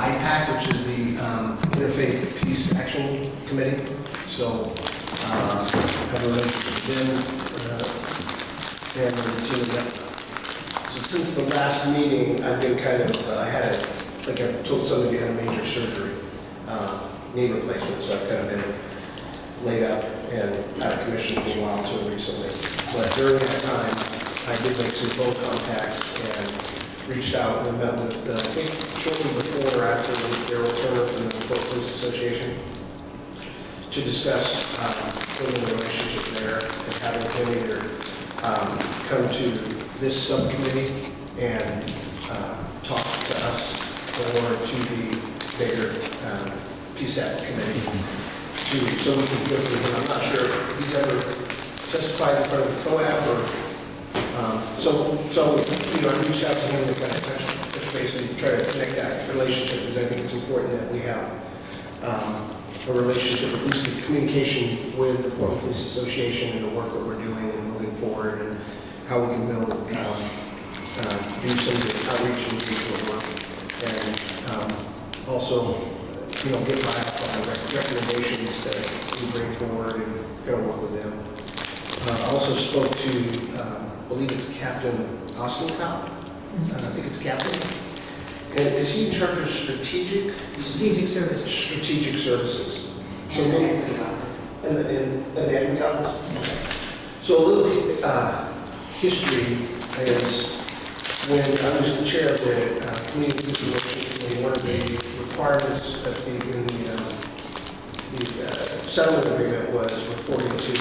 IPAC, which is the Interfaith Peace Action Committee. So have a relationship with them and the team of them. So since the last meeting, I've been kind of, I told somebody I had a major surgery, knee replacement, so I've kind of been laid up and out of commission for a while until recently. But during that time, I did make some phone contacts and reached out and met with, I think shortly before or after Daryl Turner from the Port Police Association to discuss building a relationship there and having him either come to this subcommittee and talk to us or to the bigger PSAP committee so we can go through. I'm not sure if he's ever testified in front of the COAB or I reached out to him to kind of touch base and try to connect that relationship because I think it's important that we have a relationship, at least the communication with the Port Police Association and the work that we're doing and moving forward and how we can build, do some of the outreach and regional work and also, get my recommendations that we bring forward and kind of work with them. I also spoke to, I believe it's Captain Ostenkopf. I think it's Captain. And is he in charge of strategic services? Strategic services. So in the equity office. In the equity office? So a little history is when I was the chair of the Community Police Working Committee, one of the requirements in the settlement agreement was reporting to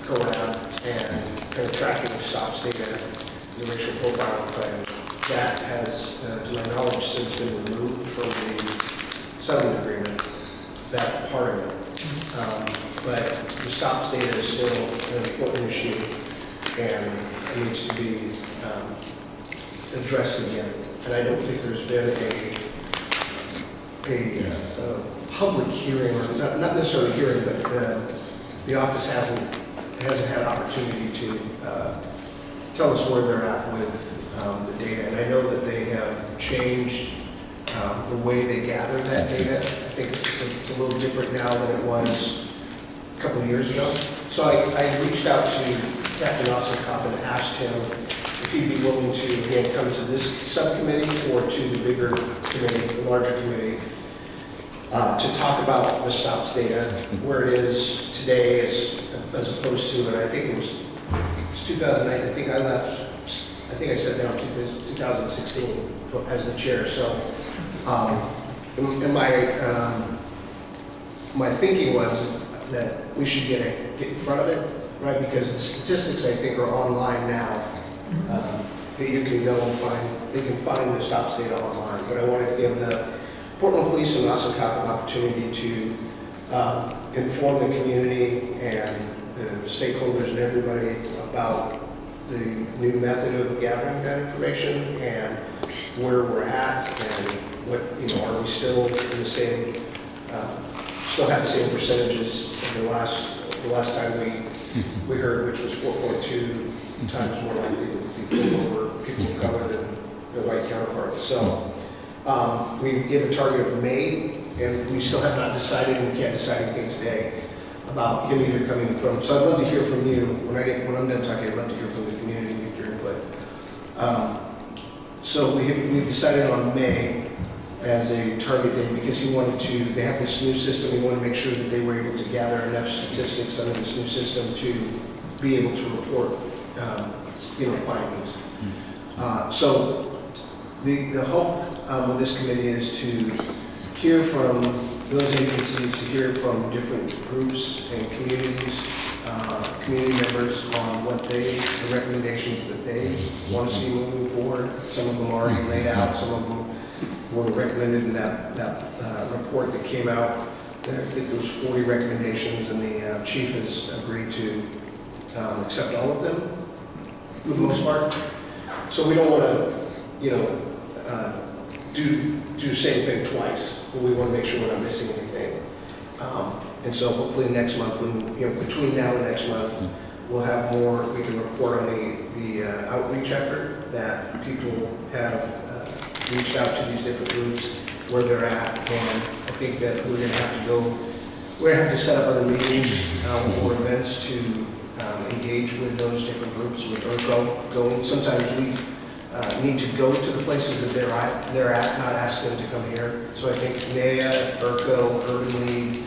COAB and kind of tracking stops data, the racial profiling plan. That has, to my knowledge, since been removed from the settlement agreement, that part of it. But the stops data is still an important issue and needs to be addressed again. And I don't think there's been a public hearing, or not necessarily hearing, but the office hasn't had opportunity to tell us where they're at with the data. And I know that they have changed the way they gather that data. I think it's a little different now than it was a couple of years ago. So I reached out to Captain Ostenkopf and asked him if he'd be willing to, again, come to this subcommittee or to the bigger committee, the larger committee, to talk about the stops data, where it is today as opposed to, and I think it's 2008, I think I left, I think I sat down 2016 as the chair. So my thinking was that we should get in front of it, right? Because the statistics, I think, are online now. That you can go and find, they can find the stops data online. But I wanted to give the Portland Police and Ostenkopf an opportunity to inform the community and the stakeholders and everybody about the new method of gathering that information and where we're at and what, are we still in the same, still have the same percentages of the last time we heard, which was 4.2 times more likely to be killed over people of color than their white counterparts. So we give a target of May, and we still have not decided, and we can't decide anything today about him either coming from. So I'd love to hear from you when I'm done talking. I'd love to hear from the community and get your input. So we've decided on May as a target date because they have this new system. We want to make sure that they were able to gather enough statistics under this new system to be able to report, findings. So the hope with this committee is to hear from those agencies, to hear from different groups and communities, community members on the recommendations that they want to see moving forward. Some of them are already laid out, some of them were recommended in that report that came out. I think there was 40 recommendations, and the chief has agreed to accept all of them for the most part. So we don't want to, do the same thing twice, but we want to make sure we're not missing anything. And so hopefully next month, between now and next month, we'll have more, we can report on the outreach effort that people have reached out to these different groups where they're at, and I think that we're gonna have to set up other meetings or events to engage with those different groups with ERCO going. Sometimes we need to go to the places that they're at, not ask them to come here. So I think NEA, ERCO, Urban League,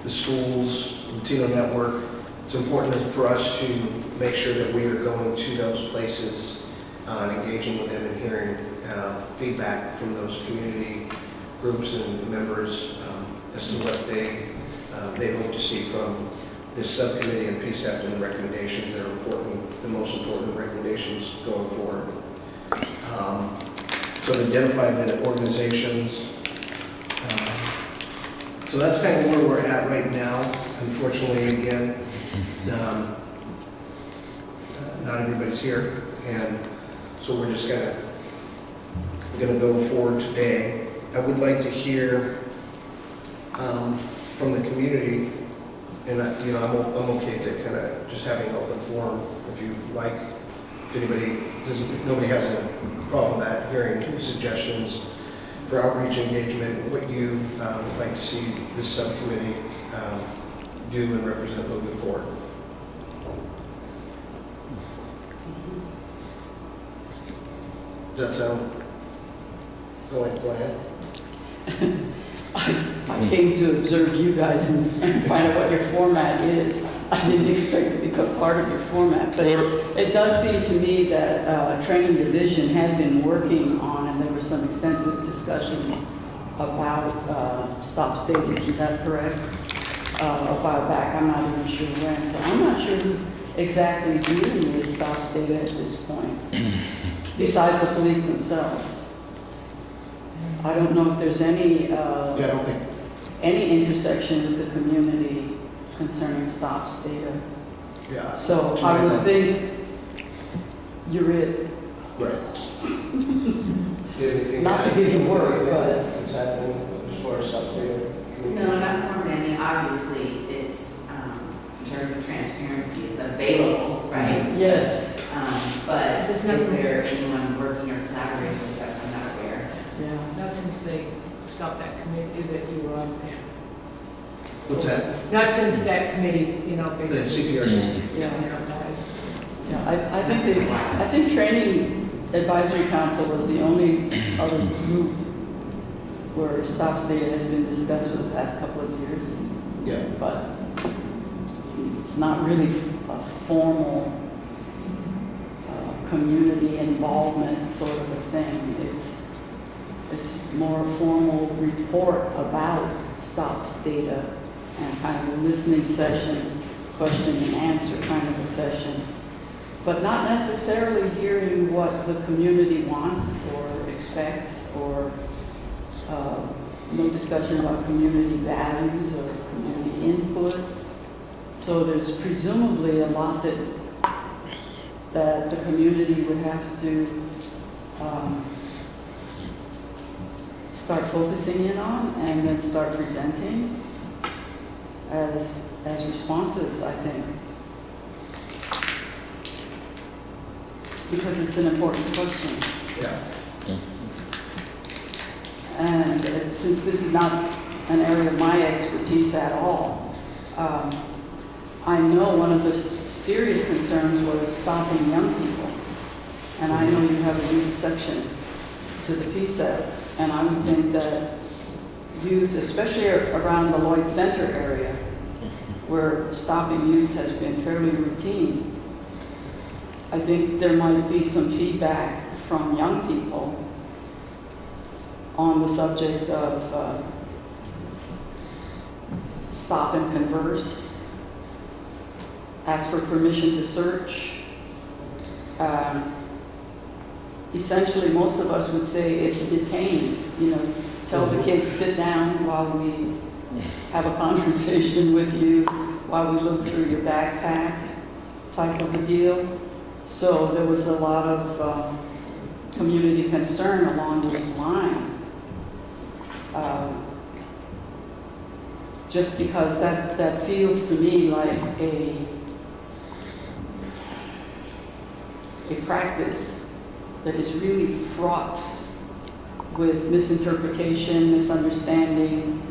the schools, Latino Network, it's important for us to make sure that we are going to those places and engaging with them and hearing feedback from those community groups and members as to what they hope to see from this subcommittee and PSEP and the recommendations that are important, the most important recommendations going forward. So to identify the organizations. So that's kind of where we're at right now. Unfortunately, again, not everybody's here, and so we're just gonna go forward today. I would like to hear from the community, and I'm okay to kind of just having an open forum if you like. If nobody has a problem with that, hearing suggestions for outreach engagement, what you would like to see this subcommittee do and represent moving forward. Does that sound like a plan? I came to observe you guys and find out what your format is. I didn't expect to become part of your format, but it does seem to me that training division had been working on, and there were some extensive discussions about stop state, isn't that correct? A while back, I'm not even sure when, so I'm not sure who's exactly dealing with stop state at this point, besides the police themselves. I don't know if there's any I don't think. any intersection with the community concerning stops data. Yeah. So I would think you're it. Right. Not to give you work, but what's happening as far as stops data? No, not for many. Obviously, it's, in terms of transparency, it's available, right? yes, But This is is not- there anyone working or collaborating with us? I'm not aware. yeah. Not since they stopped that committee that you were on, Sam. What's that? Not since that committee, The basically. CPRC. Yeah. Died. Yeah, I think Training Advisory Council was the only other group where stops data has been discussed for the past couple of years, Yeah. but it's not really a formal community involvement sort of a thing. It's more a formal report about stops data and kind of a listening session, question and answer kind of a session, but not necessarily hearing what the community wants or expects, or no discussion about community values or community input. So there's presumably a lot that the community would have to start focusing in on and then start presenting as responses, I think. Because it's an important question. Yeah. And since this is not an area of my expertise at all, I know one of the serious concerns was stopping young people. And I know you have a youth section to the PSEP, and I would think that youth, especially around the Lloyd Center area, where stopping youth has been fairly routine, I think there might be some feedback from young people on the subject of stop and converse, ask for permission to search. Essentially, most of us would say it's detain, tell the kids sit down while we have a conversation with you, while we look through your backpack, type of a deal. So there was a lot of community concern along those lines. Just because that feels to me like a practice that is really fraught with misinterpretation, misunderstanding,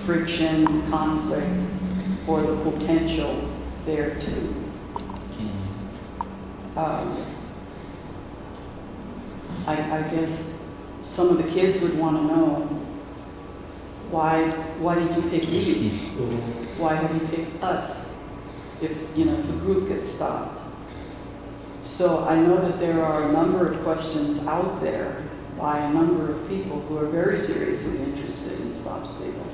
friction, conflict, or the potential thereto. I guess some of the kids would want to know, why did you pick me? Why have you picked us? If a group gets stopped. So I know that there are a number of questions out there by a number of people who are very seriously interested in stop stable.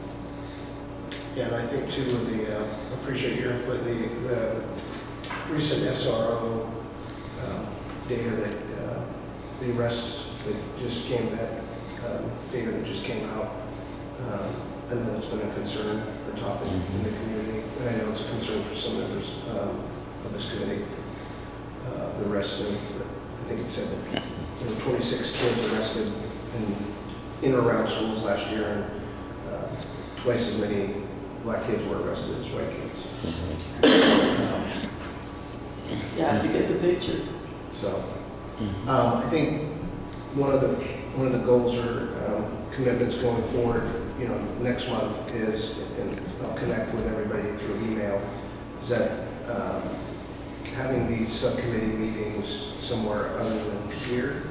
Yeah, and I think too, with the, appreciate your input, the recent SRO data that, the arrests that just came, data that just came out, I know that's been a concern or topic in the community, and I know it's a concern for some members of this committee. The arrest of, I think it said that there were 26 kids arrested in or around schools last year, and twice as many black kids were arrested as white kids. Yeah, you get the picture. So, I think one of the goals or commitments going forward, next month is, and I'll connect with everybody through email, is that having these subcommittee meetings somewhere other than here.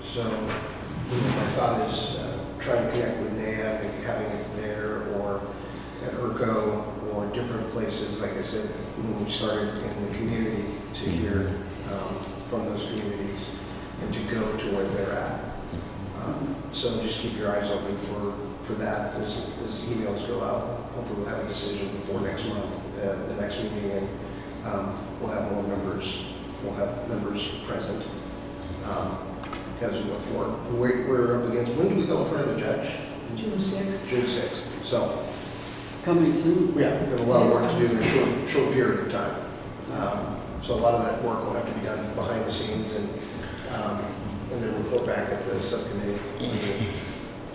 So, my thought is trying to connect with NAB and having it there, or at ERCO, or different places, like I said, when we started in the community, to hear from those communities and to go to where they're at. So just keep your eyes open for that as emails go out. Hopefully we'll have a decision before next month, the next meeting, and we'll have more members. We'll have members present as we go forward. We're up against, when do we go in front of the judge? June 6th. June 6th. So, Coming soon. yeah, we've got a lot of work to do in a short period of time. So a lot of that work will have to be done behind the scenes and then report back at the subcommittee meeting.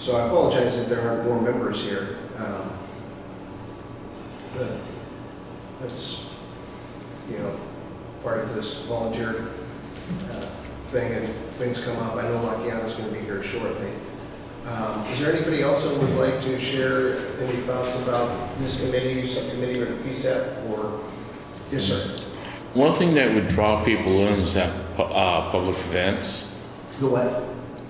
So I apologize that there aren't more members here. But that's, part of this volunteer thing, and things come up. I know Lakiana's going to be here shortly. Is there anybody else that would like to share any thoughts about this committee, subcommittee, or the PSAP? Or yes, sir. One thing that would draw people in is that public events. The what?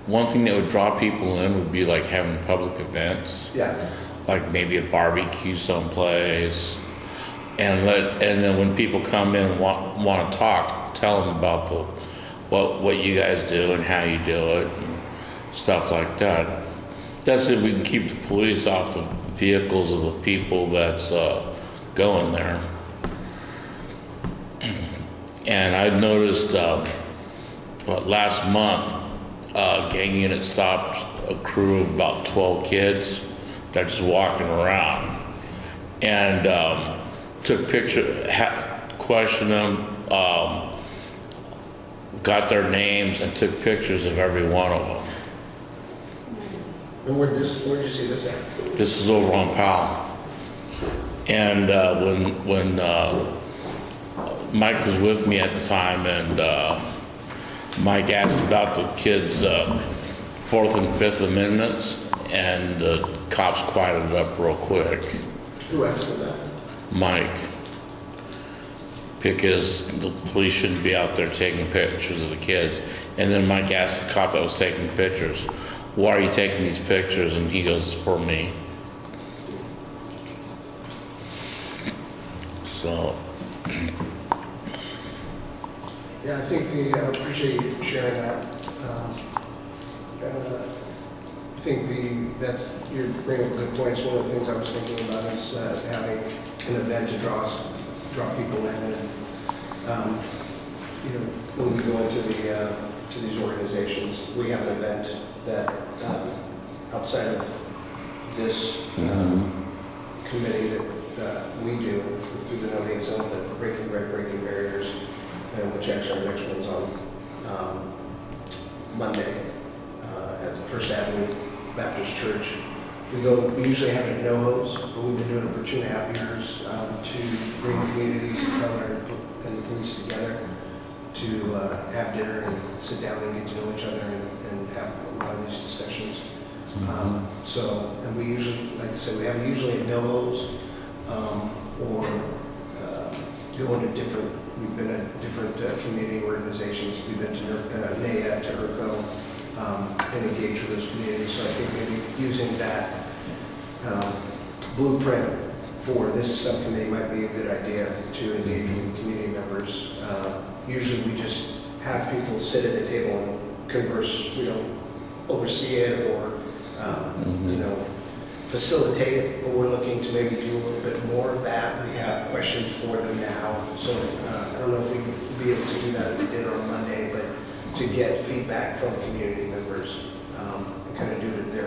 One thing that would draw people in would be like having public events, Yeah. like maybe a barbecue someplace, and then when people come in and want to talk, tell them about what you guys do and how you do it and stuff like that. That's if we can keep the police off the vehicles of the people that's going there. And I noticed last month, gang unit stopped a crew of about 12 kids that just walking around, and took pictures, questioned them, got their names, and took pictures of every one of them. And where'd you see this at? This is over on Powell. And when Mike was with me at the time, and Mike asked about the kids' Fourth and Fifth Amendments, and the cops quieted it up real quick. Who asked for that? Mike, because the police shouldn't be out there taking pictures of the kids. And then Mike asked the cop that was taking pictures, "Why are you taking these pictures?" And he goes, "It's for me." So. Yeah, I think I appreciate you sharing that. I think that you're bringing up good points. One of the things I was thinking about is having an event to draw people in, and when we go into to these organizations, we have an event that outside of this committee that we do through the No Hate Zone, the Breaking Bread, Breaking Barriers, and which actually our next one's on Monday at the First Avenue Baptist Church. We usually have it at NoHo's, but we've been doing it for 2.5 years to bring communities of color and the police together to have dinner and sit down and get to know each other and have a lot of these discussions. So, and we usually, like I said, we have usually at Mills, or going to different, we've been at different community organizations. We've been to NAED, to ERCO, and engaged with those communities. So I think maybe using that blueprint for this subcommittee might be a good idea to engage with community members. Usually we just have people sit at a table and converse. We don't oversee it or, you know, facilitate it, but we're looking to maybe do a little bit more of that. We have questions for them now. So I don't know if we can be able to do that as we did on Monday, but to get feedback from community members and kind of do it there.